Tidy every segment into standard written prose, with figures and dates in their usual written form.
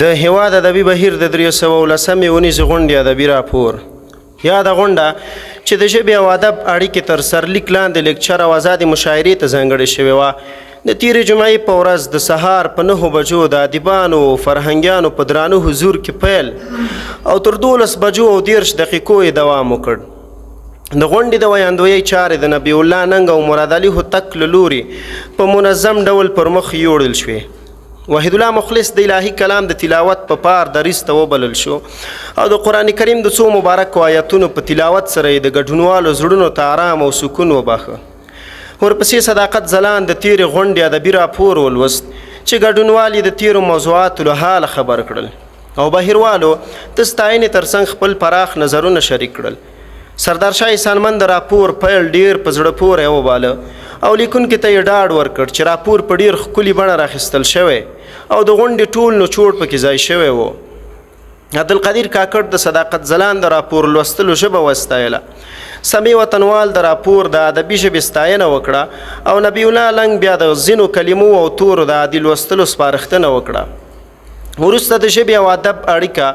د هیواد ادبي بهیر د 310مې ونیزې غونډې ادبي راپور. یاده غونډه چې د ژبې او ادب اړیکې تر سرلیک لاندې لیکچر او ازادې مشاعرې ته ځانګړې شوې وه. د تېرې جمعې په ورځ د سهار په 9 بجو د ادیبانو فرهنګیانو په درانه حضور کې پیل او تر 12 بجو او 30 دقیقو یې دوام وکړ. د غونډې د ویاندویۍ چارې د نبی الله ننګ او مراد علي هوتک له لورې په منظم ډول پر مخ یوړل شوې. وحید الله مخلص د الهي کلام د تلاوت په پار دریځ ته وبلل شو او د قرآن کریم د څو مبارکو آیتونو په تلاوت سره یې د ګډونوالو زړونو ته آرام او سکون وباښه. ورپسې صداقت ځلان د تېرې غونډې ادبي راپور ولوست چې ګډونوال یې د تېرو موضوعاتو له حاله خبر کړل او بهیروالو د ستاینې ترڅنګ خپل پراخ نظرونه شریک کړل. سردار شاه احسانمند د راپور پیل ډېر په زړه پورې وباله او لیکونکي ته یې ډاډ ورکړ چې راپور په ډېر ښکلي بڼه راخیستل شوی او د غونډې ټول نچوړ پکې ځای شوی و. عبدالقدیر کاکړ د صداقت ځلان د راپور لوستلو ژبه وستایله. سمیع وطنوال د راپور د ادبي ژبې ستاینه وکړه او نبی الله لنګ بیا د ځینو کلمو او تورو د عادي لوستلو سپارښتنه وکړه. وروسته د ژبې او ادب اړیکه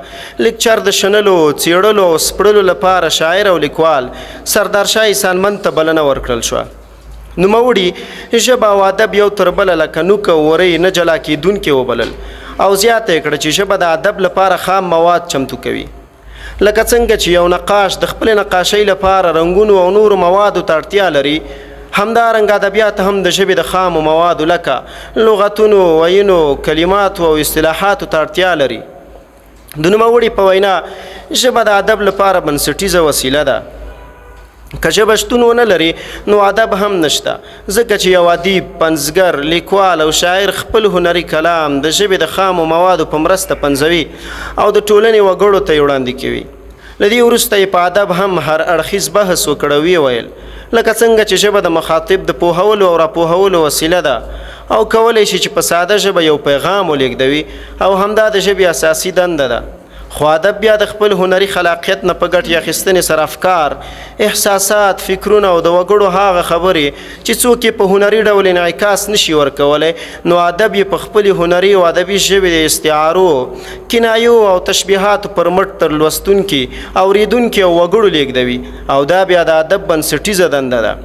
لیکچر د شنلو څیړلو او سپړلو لپاره شاعر او لیکوال سردار شاه احسانمند ته بلنه ورکړل شوه. نوموړي ژبه او ادب یو تر بله لکه نوک او وری نه جلا کیدونکي وبلل او زیاته یې کړه چې ژبه د ادب لپاره خام مواد چمتو کوي. لکه څنګه چې یو نقاش د خپلې نقاشۍ لپاره رنګونو او نورو موادو ته اړتیا لري، همدارنګه ادبیات هم د ژبې د خامو موادو لکه لغتونو، ویونو، کلماتو او اصطلاحاتو ته اړتیا لري. د نوموړي په وینا ژبه د ادب لپاره بنسټیزه وسیله ده. که ژبه شتون ونه لري نو ادب هم نشته، ځکه چې یو ادیب، پنځګر، لیکوال او شاعر خپل هنري کلام د ژبې د خامو موادو په مرسته پنځوي او د ټولنې وګړو ته یې وړاندې کوي. له دې وروسته یې په ادب هم هر اړخیز بحث وکړ او ویې ویل لکه څنګه چې ژبه د مخاطب د پوهولو او راپوهولو وسیله ده او کولی شي چې په ساده ژبه یو پیغام ولیږدوي او همدا د ژبې اساسي دنده ده. خو ادب بیا د خپل هنري خلاقیت نه په ګټې اخیستنې سره افکار، احساسات، فکرونه او د وګړو هغه خبرې چې څوک یې په هنري ډول انعکاس نشي ورکولی، نو ادب یې په خپلې هنري او ادبي ژبې د استعارو، کنایو او تشبیهاتو پر مټ تر لوستونکي، اوریدونکي او وګړو لیږدوي او دا بیا د ادب بنسټیزه دنده ده.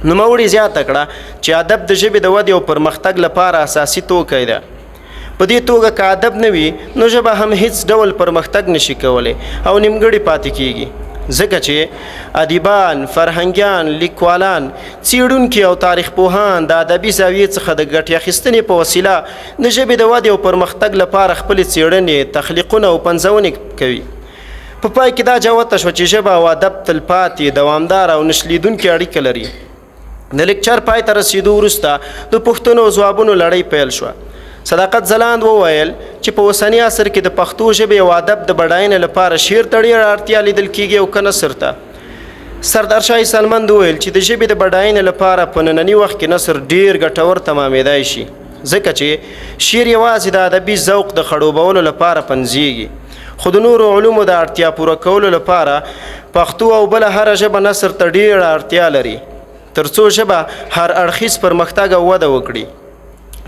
نوموړي زیاته کړه چې ادب د ژبې د ودې او پرمختګ لپاره اساسي توکی ده. په دې توګه که ادب نه وي نو ژبه هم هیڅ ډول پرمختګ نشي کولی او نیمګړې پاتې کیږي، ځکه چې ادیبان، فرهنګیان، لیکوالان، څیړونکي او تاریخ پوهان د ادبي زاویې څخه د ګټې اخیستنې په وسیله د ژبې د ودې او پرمختګ لپاره خپلې څیړنې، تخلیقونه او پنځونې کوي. په پای کې دا جوته شوه چې ژبه او ادب تلپاتې، دوامداره او نشلیدونکې اړیکه لري. د لیکچر پای ته رسېدو وروسته د پوښتنو او ځوابونو لړۍ پیل شوه. صداقت ځلاند وویل چې په اوسني عصر کې د پښتو ژبې او ادب د بډاینې لپاره شعر ته ډېره اړتیا لیدل کیږي او که نثر ته. سردار شاه احسانمند وویل چې د ژبې د بډاینې لپاره په ننني وخت کې نثر ډېر ګټور تمامېدای شي، ځکه چې شعر یوازې د ادبي ذوق د خړوبولو لپاره پنځېږي، خو د نورو علومو د اړتیا پوره کولو لپاره پښتو او بله هره ژبه نثر ته ډېره اړتیا لري تر څو ژبه هر اړخیز پرمختګ او وده وکړي.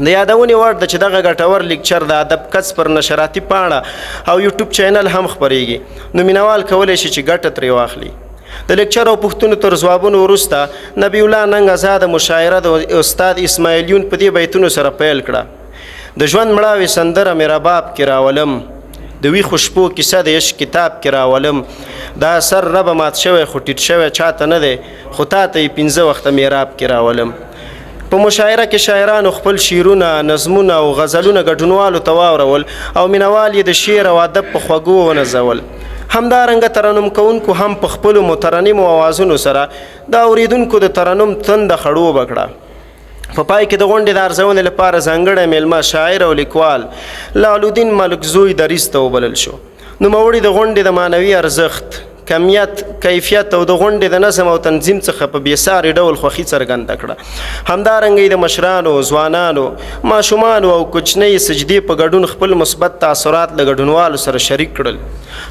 د یادونې وړ ده چې دغه ګټور لیکچر د ادب کس پر نشراتي پاڼه او یوټیوب چینل هم خپریږي، نو مینوال کولی شي چې ګټه ترې واخلي. د لیکچر او پوښتنو تر ځوابونو وروسته نبی الله ننګ ازاده مشاعره د استاد اسماعیل یون په دې بیتونو سره پیل کړه: د ژوند مړاوې سندره مې رباب کې راولم، د ویښو شپو کیسه د عشق کتاب کې راولم، دا سر ربه مات شوی خو ټیټ شوی چاته نه دی، خو تا ته یې 15 وخته میراب کې راولم. په مشاعره کې شاعرانو خپل شعرونه، نظمونه او غزلونه ګډونوالو ته واورول او مینوال یې د شعر او ادب په خوږو ونځول. همدارنګه ترنم کوونکو هم په خپلو مترنمو اوازونو سره د اوریدونکو د ترنم تنده خړوبه کړه. په پای کې د غونډې د ارزونې لپاره ځانګړی میلمه شاعر او لیکوال لعلالدین ملکزوی دریځ ته وبلل شو. نوموړي د غونډې د معنوي ارزښت، کمیت کیفیت او د غونډې د نظم او تنظیم څخه په بېساري ډول خوښي څرګنده کړه. همدارنګه د مشرانو، ځوانانو، ماشومانو او کوچنۍ سجدې په ګډون خپل مثبت تاثرات له ګډونوالو سره شریک کړل.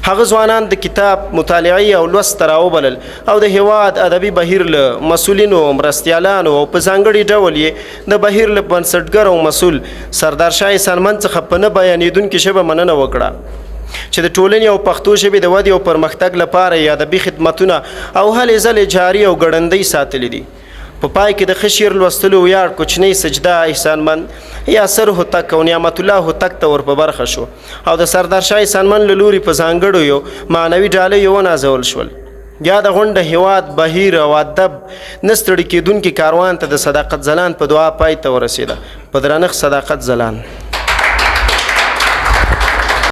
هغه ځوانان د کتاب مطالعې او لوست ته راوبلل او د هیواد ادبي بهیر له مسؤلینو، مرستیالانو او په ځانګړي ډول یې د بهیر له بنسټګر او مسؤل سردار شاه احسان مند څخه په نه بیانېدونکې ژبه مننه وکړه چې د ټولنې او پښتو ژبې د ودې او پرمختګ لپاره یې ادبي خدمتونه او هلې ځلې جاري او ګړندۍ ساتلي دي. په پای کې د ښه شعر لوستلو ویاړ کوچنۍ سجده احسانمند یاسر هوتک او نعمت الله هوتک ته ور په برخه شو او د سردار شاه احسانمند له لوري په ځانګړو یو معنوي ډالۍ ونازول شول. یاده غونډه هیواد بهیر او ادب نه ستړي کېدونکي کاروان ته د صداقت ځلان په دعا پای ته ورسېده. په درنښت صداقت ځلان.